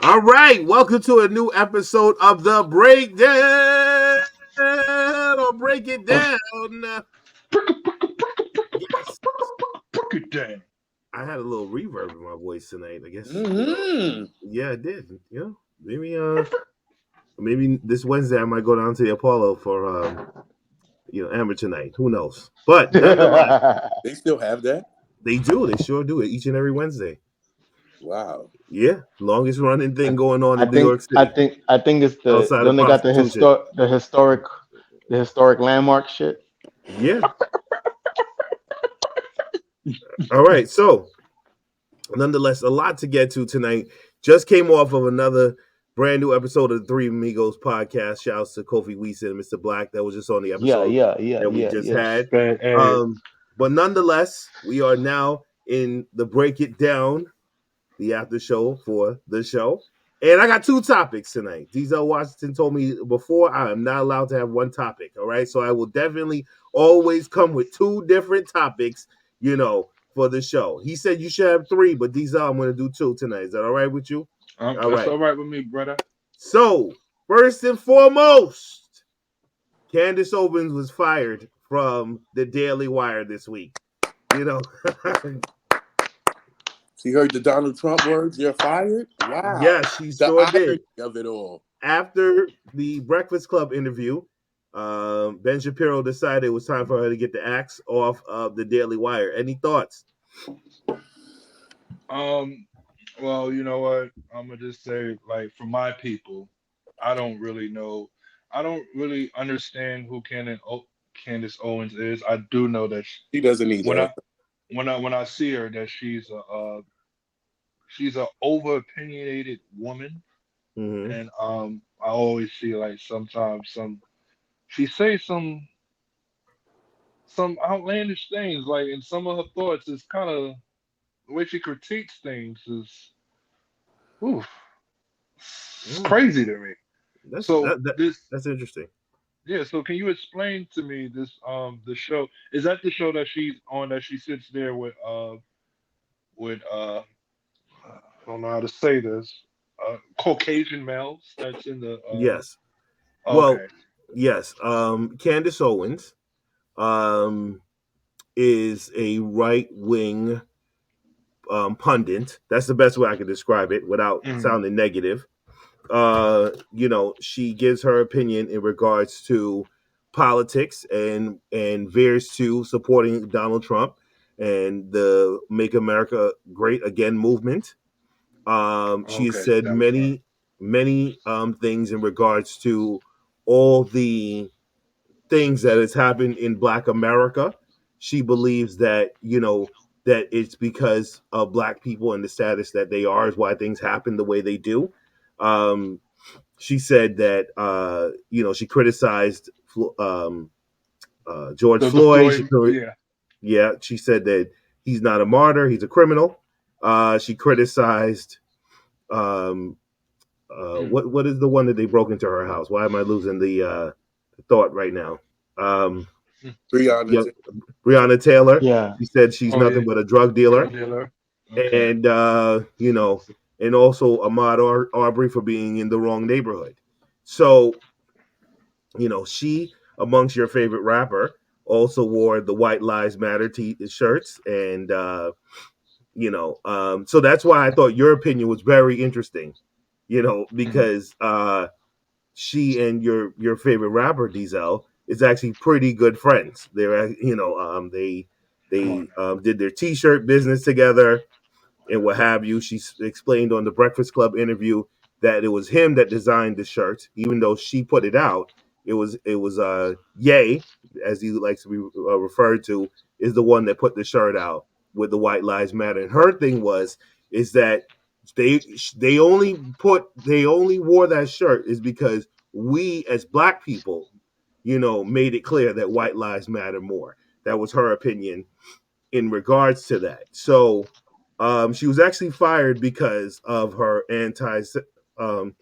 All right, welcome to a new episode of the Breakdown or Break It Down. Yes, Break it down. I had a little reverb in my voice tonight. I guess Mm-hmm. yeah, I did. Maybe maybe this Wednesday I might go down to the Apollo for amateur night. Who knows? But nonetheless, They still have that? they do. They sure do it each and every Wednesday. Wow. Yeah, longest running I, thing going on I in New think York I City think I think it's the outside of don't they got the prostitution. historic landmark shit. Yeah. All right. So nonetheless, a lot to get to tonight. Just came off of another brand new episode of the Three Amigos podcast. Shouts to Kofi Weeson and Mr. Black. That was just on the Yeah, episode yeah, yeah, that we yeah, just yeah. had. Bad ad. Um, but nonetheless, we are now in the Break It Down, the after show for the show. And I got two topics tonight. Diesel Washington told me before I am not allowed to have one topic. All right. So I will definitely always come with two different topics, for the show. He said you should have three, but Diesel, I'm going to do two tonight. Is that all right with you? All That's right. all right with me, brother. So, first and foremost, Candice Owens was fired from the Daily Wire this week. You know, So you heard the Donald Trump words? You're fired? Wow. yeah, she The sure did. irony of it all. After the Breakfast Club interview, Ben Shapiro decided it was time for her to get the axe off of the Daily Wire. Any thoughts? Um, well, you know what? I'm gonna just say, like, for my people, I don't really know. I don't really understand who Candace Owens is. I do know that He doesn't when either. I see her, that she's a over opinionated woman, Mm-hmm. and I always see like sometimes she says some outlandish things, like, in some of her thoughts is kind of the way she critiques things is, oof, it's Mm, crazy to me. that's So that, that this, that's interesting. yeah. So can you explain to me this, the show? Is that the show that she's on, that she sits there with I don't know how to say this, Caucasian males that's in the Yes. Well, okay. yes. Candace Owens um, is a right wing pundit. That's the best way I can describe it without Mhm. sounding negative. She gives her opinion in regards to politics and veers to supporting Donald Trump and the Make America Great Again movement. She has Okay, said that part. many things in regards to all the things that has happened in Black America. She believes that that it's because of Black people and the status that they are is why things happen the way they do. Um, she said that she criticized George The Floyd. Floyd, yeah. Yeah, she said that he's not a martyr; he's a criminal. She criticized um, Mm. what is the one that they broke into her house? Why am I losing the thought right now? Um, Breonna yeah, Taylor. Breonna Taylor. Yeah, She said she's Oh yeah, nothing but a drug dealer, drug dealer. Okay. and and also Ahmaud Arbery for being in the wrong neighborhood. So she, amongst your favorite rapper, also wore the White Lives Matter shirts, and so that's why I thought your opinion was very interesting. Mhm. Because she and your favorite rapper Diesel is actually pretty good friends. Come on They now. did their T-shirt business together and what have you. She explained on the Breakfast Club interview that it was him that designed the shirt, even though she put it out. It was Ye, as he likes to be referred to, is the one that put the shirt out with the White Lives Matter. And her thing is that they they only wore that shirt is because we as Black people, made it clear that White Lives Matter more. That was her opinion in regards to that. So she was actually fired because of her um,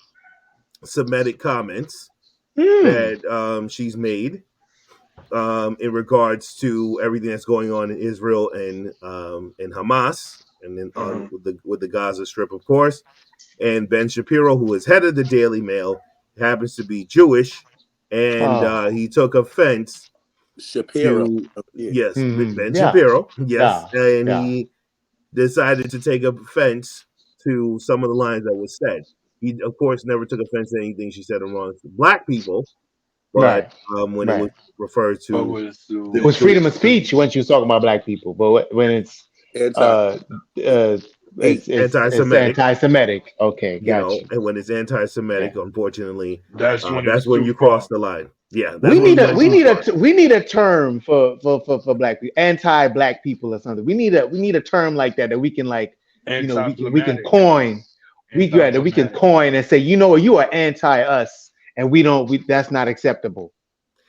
Semitic comments Hmm. that she's made in regards to everything that's going on in Israel and Hamas. and then on Uh-huh. with the Gaza Strip, of course. And Ben Shapiro, who is head of the Daily Mail, happens to be Jewish, and Oh. he took offense Shapiro. to Yeah. yes, Hmm. Ben Yeah. Shapiro, yes, Yeah. and Yeah. he decided to take offense to some of the lines that was said. He, of course, never took offense to anything she said wrong to black people, but Right. when it was Right. referred But to was It the to was freedom of speech when she was talking about black people, but when Anti uh uh hate. it's anti-Semitic, anti-Semitic. Okay, got you. and when it's Yeah. anti-Semitic, unfortunately, that's when that's it's when too you cross far. the line. Yeah, that's We when need you a went too far. we need a term for black people, anti-black people or something. We need a term like that that we can like, we can Anti-phlegmatic. coin, that we can Anti-phlegmatic. coin and say, you are anti us, and we that's not acceptable.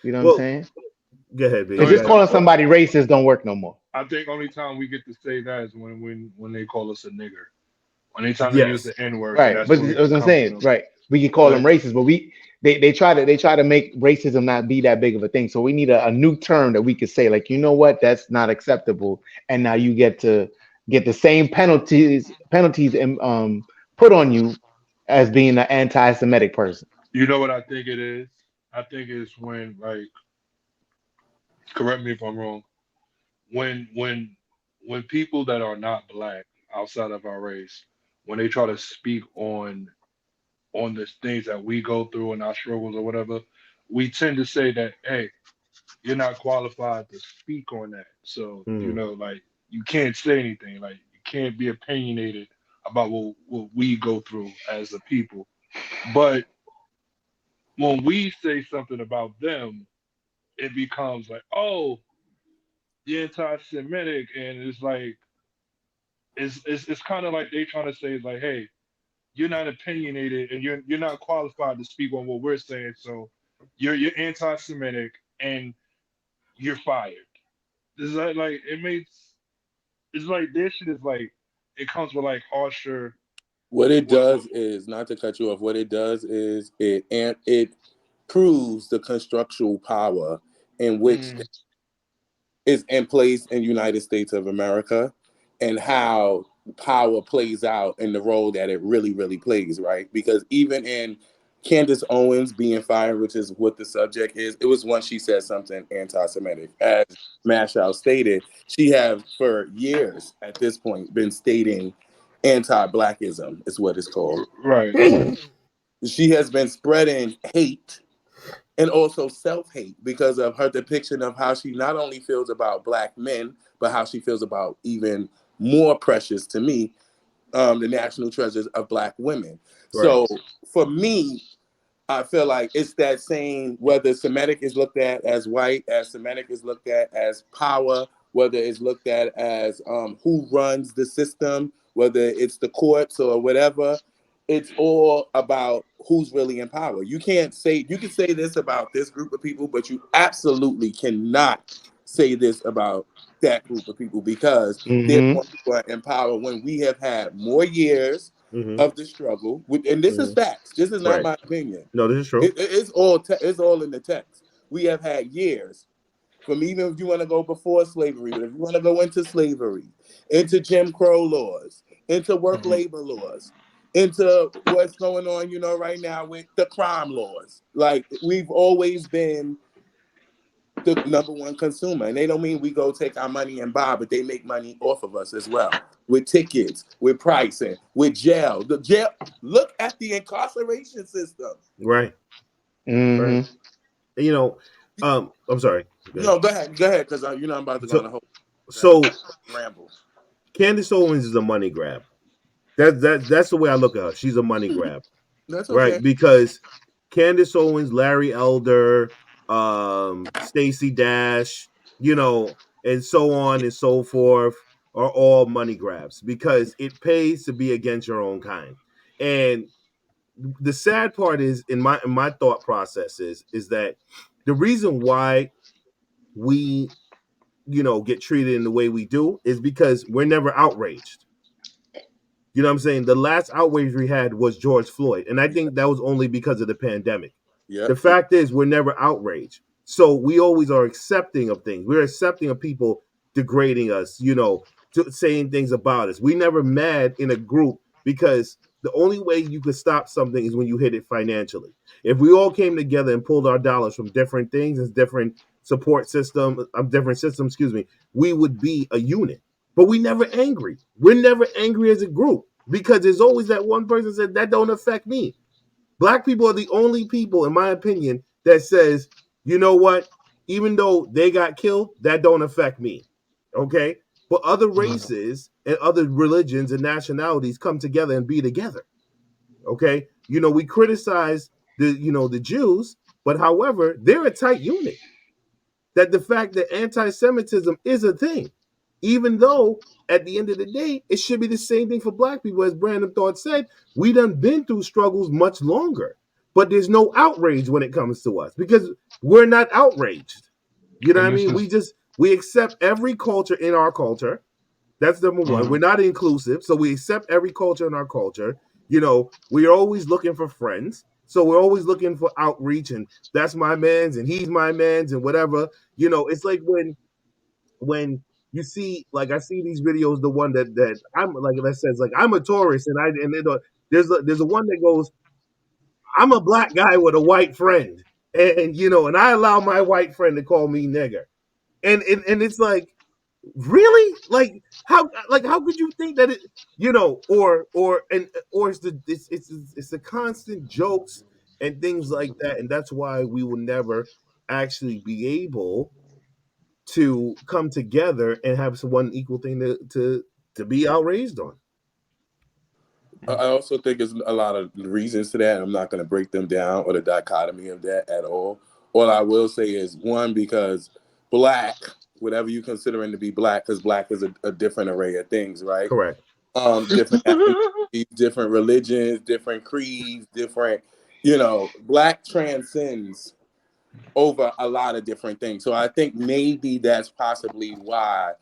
You know what I'm Well, saying? go ahead, B. The Because You only just got time calling somebody racist don't work no more. I think only time we get to say that is when they call us a nigger. Anytime they use yes, the N word, then Right, that's but when we as I'm come for saying, them. right, we can call them But racist, but they try to make racism not be that big of a thing. So we need a new term that we could say, like, you know what, that's not acceptable, and now you get to get the same penalties put on you as being an anti-Semitic person. you know what I think it is? I think it's when, like, correct me if I'm wrong, when people that are not black outside of our race, when they try to speak on the things that we go through and our struggles or whatever, we tend to say that, hey, you're not qualified to speak on that. So, mm, like, you can't say anything. Like, you can't be opinionated about what we go through as a people. But when we say something about them, it becomes like, oh, you're anti-Semitic, and it's like it's kind of like they trying to say like, hey, you're not opinionated, and you're not qualified to speak on what we're saying. So you're anti-Semitic, and you're fired. Is that like it makes it's like this shit is like it comes with like harsher What it what does is, not to cut you off, what it does is it proves the constructual power in which mm, is in place in United States of America, and how power plays out in the role that it really, really plays, right? Because even in Candice Owens being fired, which is what the subject is, it was once she said something anti-Semitic. As Mashow stated, she have for years at this point been stating anti-blackism is what it's called. right. She has been spreading hate and also self-hate because of her depiction of how she not only feels about black men, but how she feels about, even more precious to me, the national treasures of black women. right. So for me, I feel like it's that same, whether Semitic is looked at as white, as Semitic is looked at as power, whether it's looked at as who runs the system, whether it's the courts or whatever. It's all about who's really in power. You can say this about this group of people, but you absolutely cannot say this about that group of people, because they're the Hmm. ones who are in power when we have had more years Hmm. of the struggle. And this is Hmm. facts. This is not Right. my opinion. No, this is true. It's all in the text. We have had years from, even if you want to go before slavery, but if you want to go into slavery, into Jim Crow laws, into work Mhm. labor laws, into what's going on, right now with the crime laws. Like, we've always been the number one consumer. And they don't mean we go take our money and buy, but they make money off of us as well. With tickets, with pricing, with jail. The jail, look at the incarceration system. Right. Right. Hmm. And, I'm sorry. Go ahead. No, go ahead, because I'm about to go on So, a whole so ramble. Candace Owens is a money grab. That's the way I look at her. She's a money grab, That's right? okay. Because Candace Owens, Larry Elder, Stacey Dash, and so on and so forth are all money grabs because it pays to be against your own kind. And the sad part is in my thought process is that the reason why we get treated in the way we do is because we're never outraged. You know what I'm saying? The last outrage we had was George Floyd, and I Yeah. think that was only because of the pandemic. The Yep. fact is, we're never outraged, so we always are accepting of things. We're accepting of people degrading us, saying things about us. We never mad in a group because the only way you could stop something is when you hit it financially. If we all came together and pulled our dollars from different things and different support system, different systems, excuse me, we would be a unit. But we never angry. We're never angry as a group because there's always that one person said that don't affect me. Black people are the only people, in my opinion, that says, you know what? Even though they got killed, that don't affect me. Okay? But other races and other religions and nationalities come together and be together. Okay? We criticize the Jews, but however, they're a tight unit. That the fact that anti-Semitism is a thing, even though at the end of the day, it should be the same thing for black people. As Brandon Thought said, we done been through struggles much longer, but there's no outrage when it comes to us because we're not outraged. You know what And I this mean? is We accept every culture in our culture. That's number one. uh, We're not inclusive, so we accept every culture in our culture. We're always looking for friends. So we're always looking for outreach, and that's my man's, and he's my man's, and whatever. It's like when you see, like, I see these videos, the one that I'm like that says like I'm a tourist, there's a one that goes, I'm a black guy with a white friend, and I allow my white friend to call me nigger, and it's like, really, like how could you think that or it's the constant jokes and things like that, and that's why we will never actually be able to come together and have some one equal thing to be outraged on. I also think there's a lot of reasons to that. I'm not going to break them down or the dichotomy of that at all. All I will say is one, because black, whatever you considering to be black, because black is a different array of things, right? Correct. Different ethnicities, different religions, different creeds, different, black transcends over a lot of different things. So I think maybe that's possibly why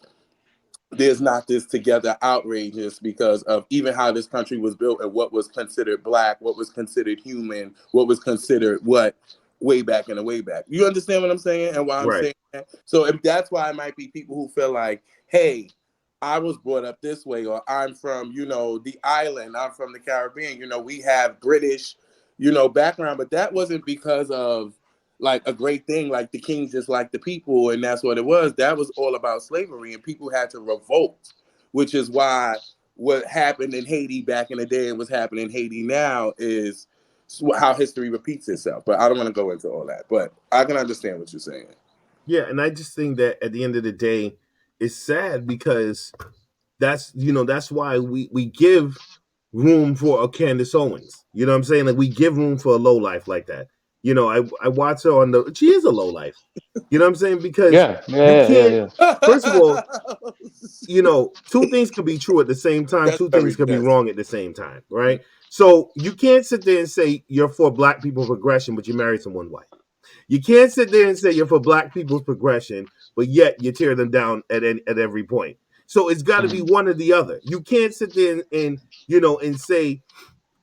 there's not this together outrageous, because of even how this country was built and what was considered black, what was considered human, what was considered what way back in the way back. You understand what I'm saying and why I'm Right. saying that? So if that's why it might be people who feel like, hey, I was brought up this way, or I'm from, the island, I'm from the Caribbean, we have British, background, but that wasn't because of like a great thing, like the kings just like the people, and that's what it was. That was all about slavery, and people had to revolt, which is why what happened in Haiti back in the day and what's happening in Haiti now is how history repeats itself. But I don't want to go into all that, but I can understand what you're saying. Yeah, and I just think that at the end of the day, it's sad because that's why we give room for a Candice Owens. You know what I'm saying? Like, we give room for a low life like that. I watch her on the she is a low life. You know what I'm saying? Because Yeah, you yeah, yeah, can't, yeah. first of all, two things can be true at the same time, That's two things very can be yes. wrong at the same time, right? So you can't sit there and say you're for black people progression, but you married someone white. You can't sit there and say you're for black people's progression, but yet you tear them down at every point. So it's got to be one or the other. You can't sit there and say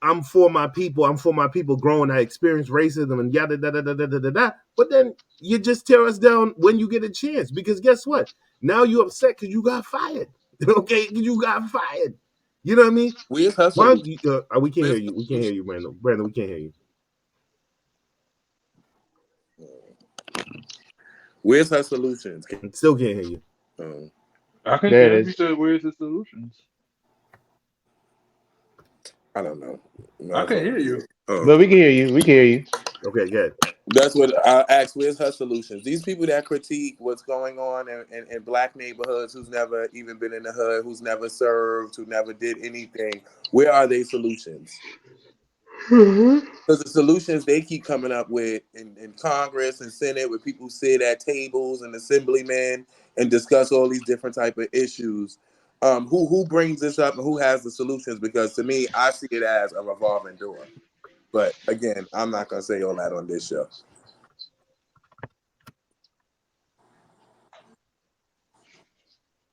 I'm for my people. I'm for my people growing. I experience racism and yada da da da da da da da. But then you just tear us down when you get a chance. Because guess what? Now you upset because you got fired. Okay, you got fired. You know what I mean? Where's her Why? solution? We can't hear Where's you. her We can't hear solution? you, Brandon. Brandon, we can't hear you. Where's her solutions? Still can't hear you. Um, I can There it hear you is. said where's the solutions. I don't know. I My can phone hear is. you. But we can hear you. We can hear you. Okay, good. That's what I asked. Where's her solutions? These people that critique what's going on in black neighborhoods, who's never even been in the hood, who's never served, who never did anything. Where are they solutions? Because the solutions they keep coming up with in Congress and Senate, where people sit at tables and assemblymen and discuss all these different type of issues. Who brings this up and who has the solutions? Because to me, I see it as a revolving door. But again, I'm not gonna say all that on this show.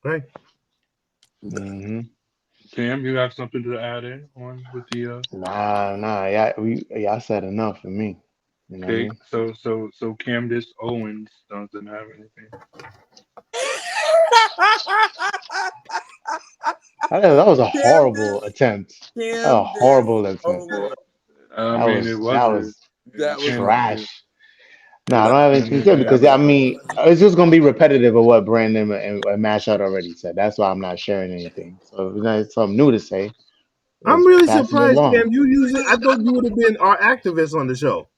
Right. Hmm. Sam, you have something to add in on with the Nah, nah. Y'all said enough for me. You know what I okay, mean? so Candice Owens doesn't have anything. That was a horrible Candice, attempt. A Candice horrible attempt. Owens. I That mean, it was that wasn't. was That was Can horrible. trash. No, I That don't have anything to say Candice that because was I Owens. mean it's just gonna be repetitive of what Brandon and Mash had already said. That's why I'm not sharing anything. So if there's something new to say, I'm let's really pass it surprised, along. Cam. You usually, I thought you would have been our activist on the show.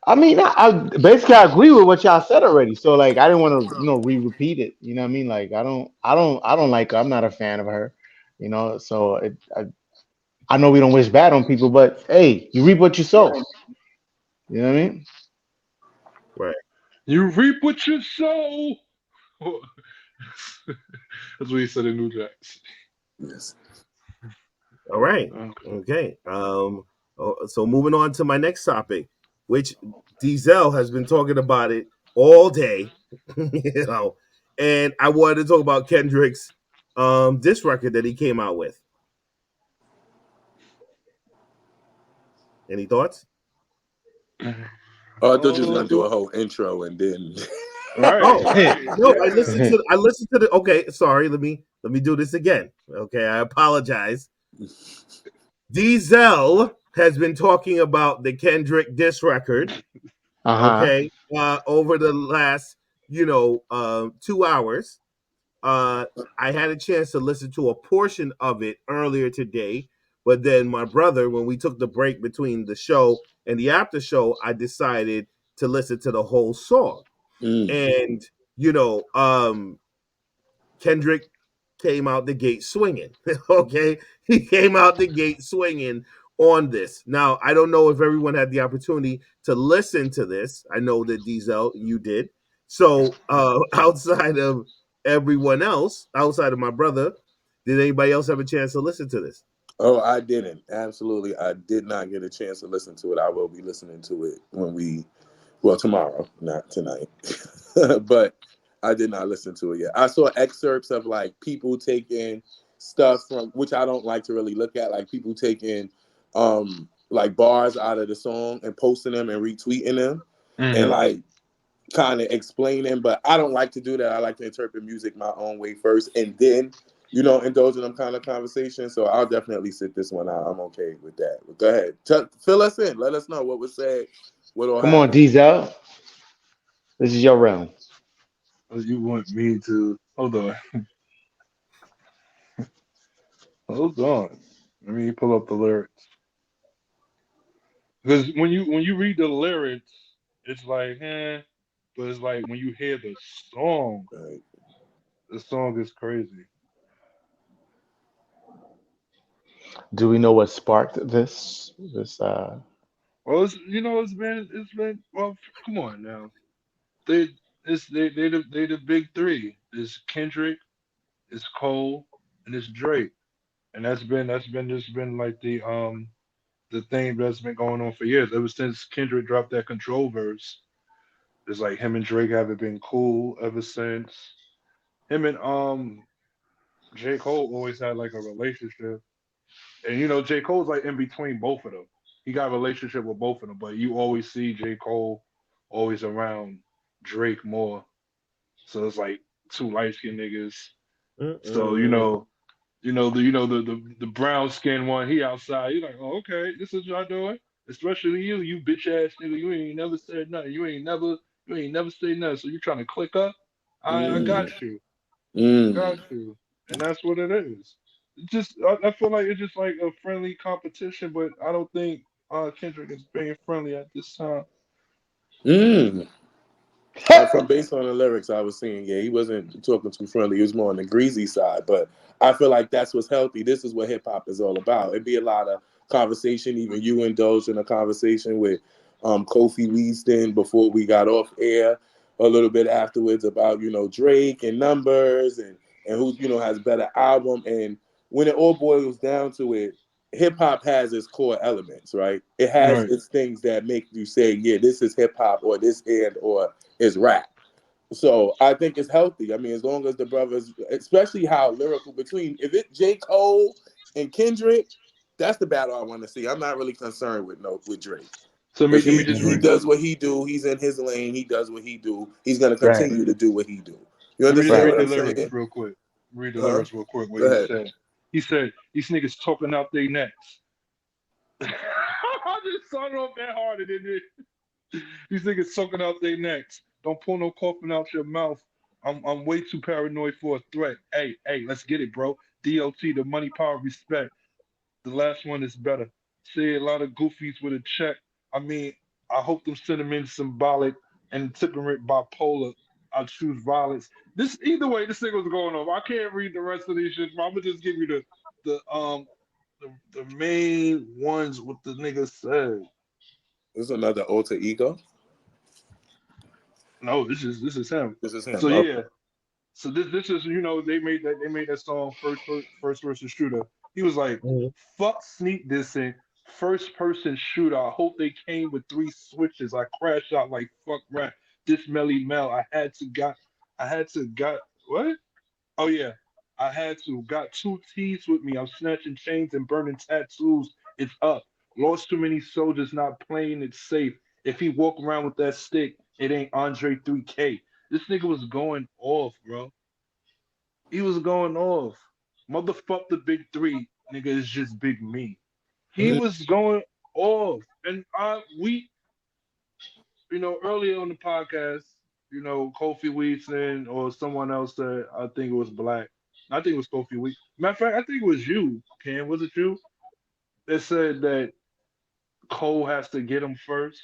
I mean, I basically I agree with what y'all said already. So like, I didn't want to, re-repeat it. You know what I mean? Like, I don't like her. I'm not a fan of her. So I know we don't wish bad on people, but hey, you reap what you sow. You know what I mean? Right. You reap what you sow. That's what he said in New Jacks. yes. All right. Okay. Okay. So moving on to my next topic, which Diesel has been talking about it all day, you know, and I wanted to talk about Kendrick's disc record that he came out with. Any thoughts? Oh, I thought you was gonna do Oh, a whole intro and then. right, Oh right, no, yeah. I listened to the. Okay, sorry. Let me do this again. Okay, I apologize. Diesel has been talking about the Kendrick diss record. Uh-huh. Okay, over the last 2 hours. Uh, I had a chance to listen to a portion of it earlier today, but then my brother, when we took the break between the show and the after show, I decided to listen to the whole song. Mm. And you know, Kendrick came out the gate swinging. Okay, he came out the gate swinging on this. Now, I don't know if everyone had the opportunity to listen to this. I know that Diesel, you did. So, outside of everyone else, outside of my brother, did anybody else have a chance to listen to this? Oh, I didn't. Absolutely, I did not get a chance to listen to it. I will be listening to it well, tomorrow, not tonight. But I did not listen to it yet. I saw excerpts of like people taking stuff from which I don't like to really look at, like people taking like bars out of the song and posting them and retweeting them and Hmm. like kind of explaining, but I don't like to do that. I like to interpret music my own way first and then, indulge in them kind of conversations. So I'll definitely sit this one out. I'm okay with that. But go ahead. Fill us in. Let us know what was said, what all Come on, happened. Diesel. This is your realm. You want me to hold on? Hold on. Let me pull up the lyrics. Because when you read the lyrics, it's like, but it's like when you hear Right. the song is crazy. Do we know what sparked this Well, it's been well. Come on now, they they the big three. It's Kendrick, it's Cole, and it's Drake, and that's been like the thing that's been going on for years. Ever since Kendrick dropped that Control verse, it's like him and Drake haven't been cool ever since. Him and J Cole always had like a relationship. And J. Cole's like in between both of them. He got a relationship with both of them, but you always see J. Cole always around Drake more. So it's like two light skinned niggas. So Mm-mm. the brown skinned one, he outside. You're like, oh, okay, this is what y'all doing. Especially you bitch ass nigga. You ain't never said nothing. You ain't never said nothing. So you trying to click up? I got Mm. you. I got Mm. you. And that's what it is. I feel like it's just like a friendly competition, but I don't think Kendrick is being friendly at this time. Mm. From based on the lyrics I was seeing, yeah, he wasn't talking too friendly. He was more on the greasy side. But I feel like that's what's healthy. This is what hip hop is all about. It'd be a lot of conversation. Even you indulged in a conversation with Kofi Weaston before we got off air. A little bit afterwards about Drake and numbers and who has better album. And when it all boils down to it, hip hop has its core elements, right? It has Right. its things that make you say, yeah, this is hip hop or this or is rap. So I think it's healthy. I mean, as long as the brothers, especially how lyrical between if it J. Cole and Kendrick, that's the battle I want to see. I'm not really concerned with Drake. So Because let me he just he read. does what he do. He's in his lane. He does what he do. He's gonna Right, continue to do what he do. You Let me just understand right. read what the I'm lyrics saying? real quick. read the Huh? lyrics real quick. What Go he ahead. said. He said these niggas talking out their necks. I just started off that hard, and then these niggas sucking out their necks. Don't pull no coffin out your mouth. I'm way too paranoid for a threat. Hey, let's get it, bro. DOT, the money, power, respect. The last one is better. See a lot of goofies with a check. I mean, I hope them sentiments symbolic and temperament bipolar. I choose violence. This either way, this thing was going on. I can't read the rest of these shit. But I'm gonna just give you the main ones what the nigga said. This is another alter ego. No, this is him. This is So him. yeah, Okay. so this is they made that song first person shooter. He was like, Mhm. "Fuck sneak dissing, first person shooter. I hope they came with three switches. I crashed out like fuck rap. This Melly Mel. I had to got what? Oh yeah, I had to got two T's with me. I'm snatching chains and burning tattoos. It's up. Lost too many soldiers, not playing it safe. If he walk around with that stick, it ain't Andre 3K. This nigga was going off, bro. He was going off. Motherfuck the big three, nigga. It's just big me. He Mm. was going off, and earlier on the podcast, Kofi Weedson or someone else said, I think it was Black. I think it was Kofi Weed. Matter of fact, I think it was you, Ken. Was it you that said that Cole has to get him first?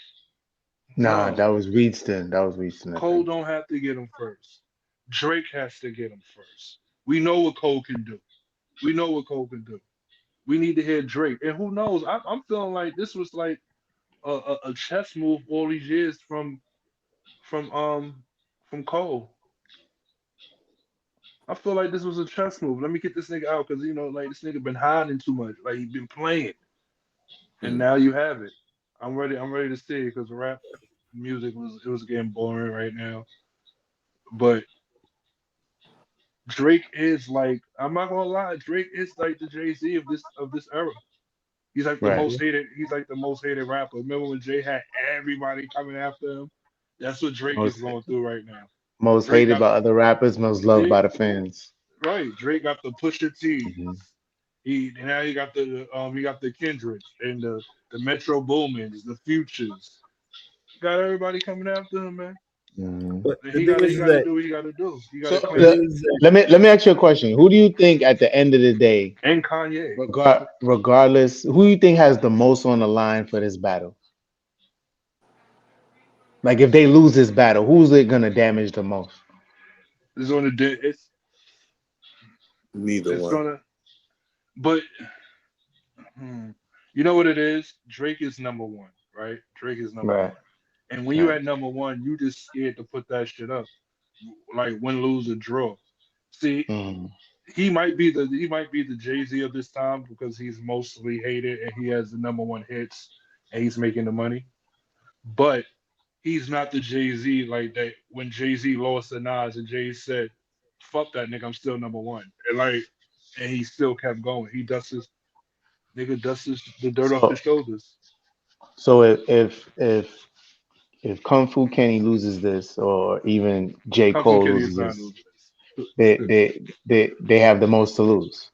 Nah, No, that was Weedston. That was Weedston, I Cole think. don't have to get him first. Drake has to get him first. We know what Cole can do. We know what Cole can do. We need to hear Drake. And who knows? I'm feeling like this was like a chess move all these years from um from Cole. I feel like this was a chess move. Let me get this nigga out because like this nigga been hiding too much. Like he been playing, and Mm. now you have it. I'm ready. I'm ready to see it because rap music was getting boring right now. But Drake is like I'm not gonna lie. Drake is like the Jay-Z of this era. He's like the Right. most hated. He's like the most hated rapper. Remember when Jay had everybody coming after him? That's what Drake is Most going through right now. most Drake hated got by other rappers, most loved yeah, by the fans. right. Drake got the Pusha Hmm. T's. He got the Kendricks and the Metro Boomins, the Futures. Got everybody coming after him, man. Hmm. But And the he thing got to he is got to that do what he got to do. He got to So the claim thing it. is that Let me ask you a question. Who do you think at the end of the day, And Kanye. regardless, who do you think has the most on the line for this battle? Like if they lose this battle, who's it gonna damage the most? It's gonna do. neither It's one. gonna. But hmm, you know what it is? Drake is number one, right? Drake is number Right. one. And when you Right. at number one, you just scared to put that shit up. Like win, lose, or draw. See, Hmm. he might be the Jay-Z of this time because he's mostly hated and he has the number one hits and he's making the money. But he's not the Jay-Z like that when Jay-Z lost to Nas and Jay said, fuck that nigga, I'm still number one. And he still kept going. He dusts the dirt off his So shoulders. so if Kung Fu Kenny loses this, or even J Kung Fu Cole Kitty loses is not this, losing this. they have the most to lose.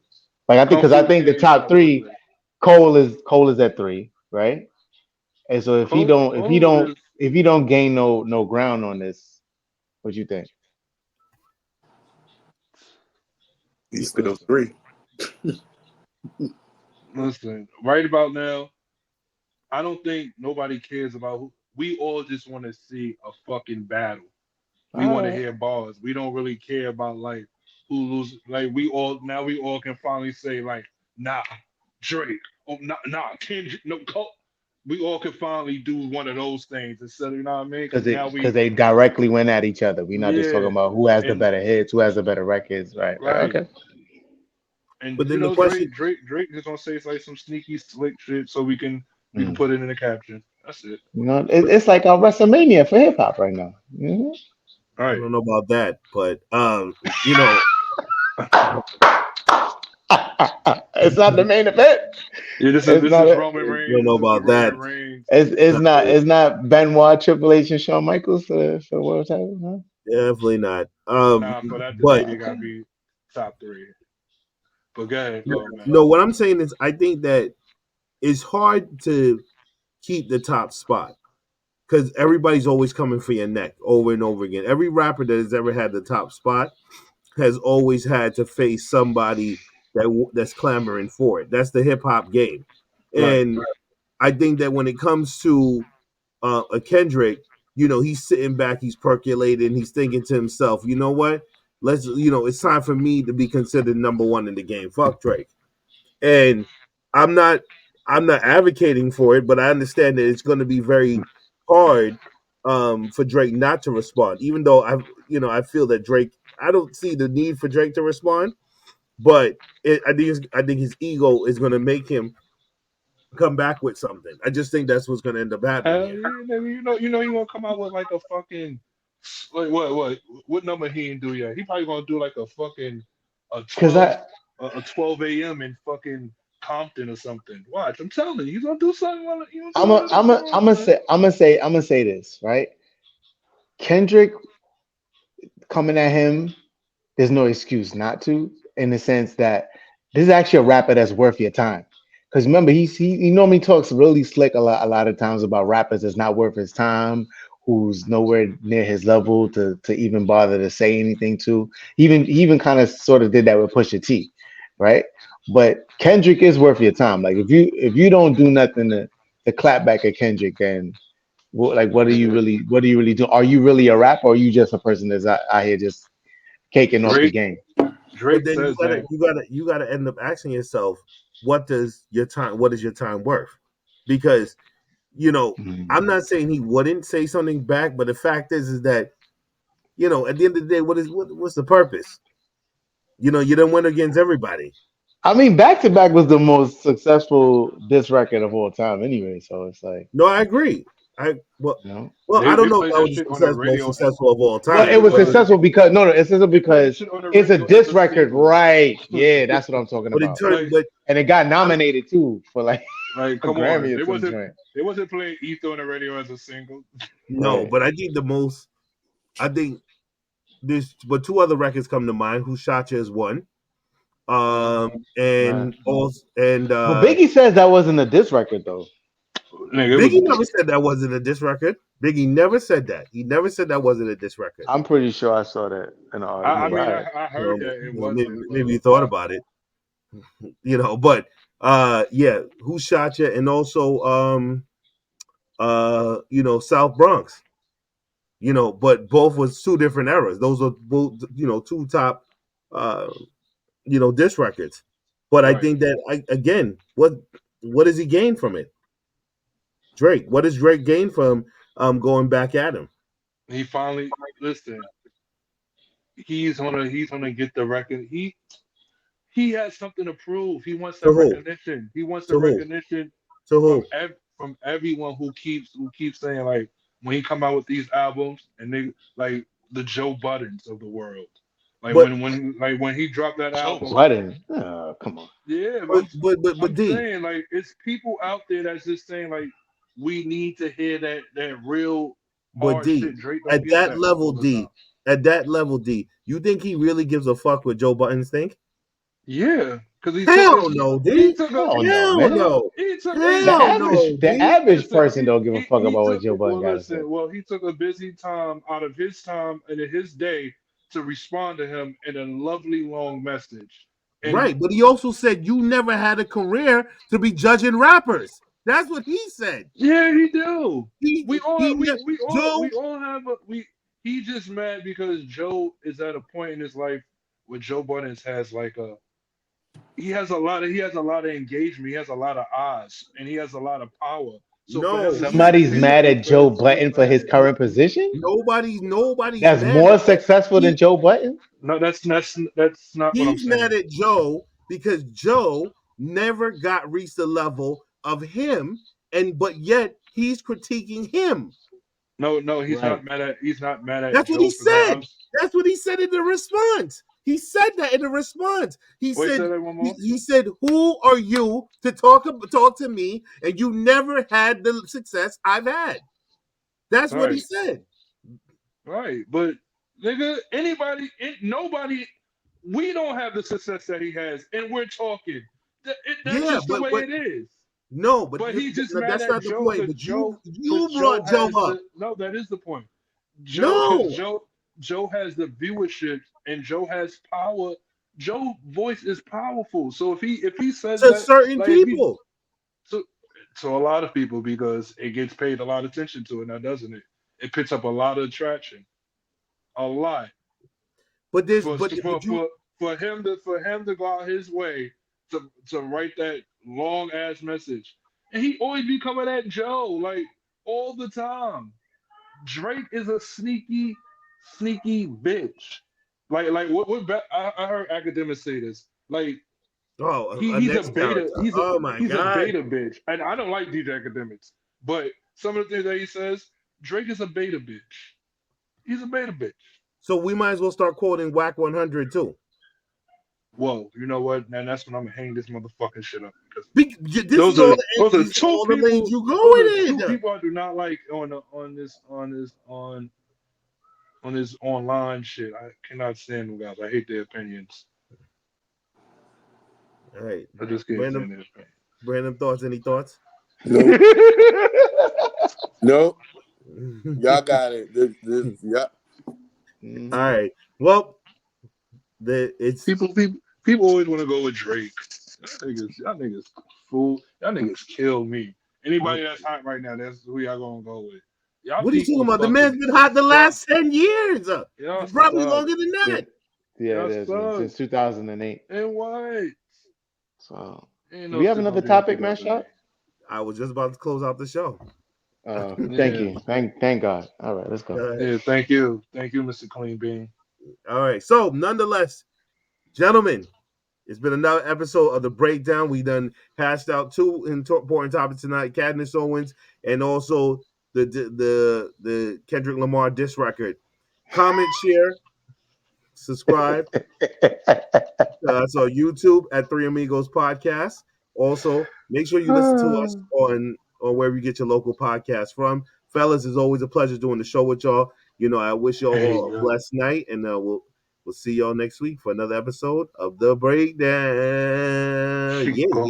Like I think Kung because I Fu think the Kitty is top not losing three, this. Cole is at three, right? And so Cole is if he don't gain no ground on this, what you think? He's still listen, three. listen. Right about now, I don't think nobody cares about who. We all just want to see a fucking battle. We All want to right, hear bars. We don't really care about like who loses. Like we all can finally say like, nah, Drake. Oh, nah, Kendrick. No, Cole. We all can finally do one of those things instead of what I mean. because Because now because we, they directly went at each other. We're not just talking yeah, about who has the and better hits, who has the better records. Right. Right. right, Okay. and but then the Drake, question Drake is gonna say like some sneaky slick shit so we can Mm. put it in the caption. That's it. You know, but it's like a WrestleMania for hip hop right now. Mhm. All I right. don't know about that, but you know, It's not the main event. Yeah, this is It's this not. is A, Roman I Reigns. don't know This is the about Roman that. Reigns. it's No, not. It's not Benoit, Triple H, and Shawn Michaels for the world title. definitely not. Nah, for that to be, But they gotta Okay. be. top three. But go ahead, No, man. no, what I'm saying is, I think that it's hard to keep the top spot because everybody's always coming for your neck over and over again. Every rapper that has ever had the top spot has always had to face somebody that's clamoring for it. That's the hip hop game, Right. and I think that when it comes to a Kendrick, he's sitting back, he's percolating, he's thinking to himself, you know what? It's time for me to be considered number one in the game. Fuck Drake. And I'm not I'm not advocating for it, but I understand that it's going to be very hard for Drake not to respond. Even though I feel that Drake, I don't see the need for Drake to respond, but I think his ego is going to make him come back with something. I just think that's what's going to end up happening Hell here. yeah, nigga. You gonna come out with like a fucking like what number he ain't do yet? He probably gonna do like a fucking a Because 12 I a 12 a.m. in fucking Compton or something. Watch, I'm telling you, he's gonna do something. He's gonna do I'm one a, of them I'm a, I'm songs, gonna man. say I'm gonna say this, right. Kendrick coming at him, there's no excuse not to, in the sense that this is actually a rapper that's worth your time. Because remember, he normally talks really slick a lot of times about rappers that's not worth his time, who's nowhere near his level to even bother to say anything to. He even kind of sort of did that with Pusha T, right? But Kendrick is worth your time. Like if you don't do nothing to clap back at Kendrick, then like what do you really do? Are you really a rapper, or are you just a person that's out here just caking off the Drake game? But Drake then you says gotta that. you gotta you gotta end up asking yourself, what is your time worth? Because I'm Mm. not saying he wouldn't say something back, but the fact is that at the end of the day, what's the purpose? You don't win against everybody. I mean, Back to Back was the most successful diss record of all time, anyway. So it's like, No, I agree. I well, you know, well, I They don't know if played that that was shit the on the most radio. successful of all well, They it time, was but played successful because no, it's successful they played that because shit on the it's a radio as diss a record, single. right? Yeah, that's what I'm talking in about. turn, Like but And it got I'm nominated too for like a come on. Grammy or some joint. They wasn't playing Ether on the radio as a single. no, Right. but I think there's but two other records come to mind. Who Shot You is one, Right. and also and But Biggie says that wasn't a diss record though. Nigga, it was Biggie never said that wasn't a diss record. Biggie never said that. He never said that wasn't a diss record. I'm pretty sure I saw that in an I article, Yeah. mean but I heard Well, that it maybe, wasn't, but maybe you thought about it, but yeah, Who Shot You, and also South Bronx, but both was two different eras. Those are both, two top uh diss records. But I right. think that again, what does he gain from it? Drake. What does Drake gain from going back at him? He finally listen. He's gonna get the record. He has something to prove. He wants To that who? recognition. He wants the To who? recognition To from who? from everyone who keeps saying like when he come out with these albums and they like the Joe Buttons of the world. Like But when he dropped that Joe album, Budden. Oh, come on. yeah, but but but I'm D. saying like it's people out there that's just saying like we need to hear that real But hard D. shit. Drake don't At give that that level, all the time. D. At that level, D. You think he really gives a fuck what Joe Buttons think? Yeah, because Hell no, he D. took a Hell no, Hell man. no. he took a The Hell average no, the D. average listen, person don't give a fuck he about what took Joe Budden well gotta say. listen, well he took a busy time out of his time and in his day to respond to him in a lovely long message. And Right, but he also said you never had a career to be judging rappers. That's what he said. yeah, he do. He We all he Joe. we all have a we he just mad because Joe is at a point in his life where Joe Budden has like a he has a lot of engagement, he has a lot of eyes, and he has a lot of power. So for him No, to say Somebody's he mad at Joe for Budden for his current position? nobody's That's mad more because successful he than Joe Budden? no, that's not what I'm he's mad saying. at Joe because Joe never got reached the level of him, and but yet he's critiquing him. No, no, Right. he's not mad at That's what he Joe for that. said. That's what he said in the response. He said that in the response. He Wait, said say that one more. he said, "Who are you to talk to me? And you never had the success I've had." That's what he Right, said. right. But nigga, nobody We don't have the success that he has, and we're talking. That's Yeah, just the way but it is. no, but But he's just mad that's at not the Joe point. because But you but you Joe brought Joe has up. the no. That is the point. Joe because No, Joe has the viewership and Joe has power. Joe voice is powerful. So if he says to that, certain like if he people. so to a lot of people because it gets paid a lot of attention to it now, doesn't it? It picks up a lot of attraction, a lot But there's for but you for him to go out his way to write that long ass message, and he always be coming at Joe like all the time. Drake is a sneaky bitch. Like I heard academics say this. Like a he's a next beta. character. Oh my He's a God. beta bitch, and I don't like DJ academics, but some of the things that he says, Drake is a beta bitch. He's a beta bitch. So we might as well start quoting Whack 100 too. Whoa, you know what? And that's when I'm gonna hang this motherfucking shit up because This is those all are the those are these two all the lanes people. you Those are going two in. people I do not like on this online shit. I cannot stand them guys. I hate their opinions. All right, I just can't random stand their opinions. random thoughts. Any thoughts? Nope. Nope. All Y'all got it. Yeah. right. Well, it's People always want to go with Drake. Y'all niggas fool. Y'all niggas kill me. Anybody that's hot right now, that's who y'all gonna go with. Y'all what are you talking people about? The man's fucking been hot the suck. last 10 years. Y'all Probably suck. longer than Yeah, that. yeah, it Y'all is, man. suck. Since 2008. And what? So, Ain't do no we have shit another gonna be in topic, man? Shot. 2008. I was just about to close out the show. Thank Yeah. you. Thank God. All right, let's go. All right. Yeah, thank you. Thank you, Mr. Clean Bean. All right. So, nonetheless, gentlemen, it's been another episode of the breakdown. We done hashed out two important topics tonight: Candice Owens and also the Kendrick Lamar diss record. Comment, share, subscribe. That's on YouTube at Three Amigos Podcast. Also, make sure you listen to us on wherever you get your local podcast from. Fellas, it's always a pleasure doing the show with y'all. You know, I wish y'all Hey, all a yo. blessed night, and we'll see y'all next week for another episode of the Breakdown. Chico.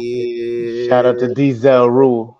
Shout out to Yeah. Diesel Rule.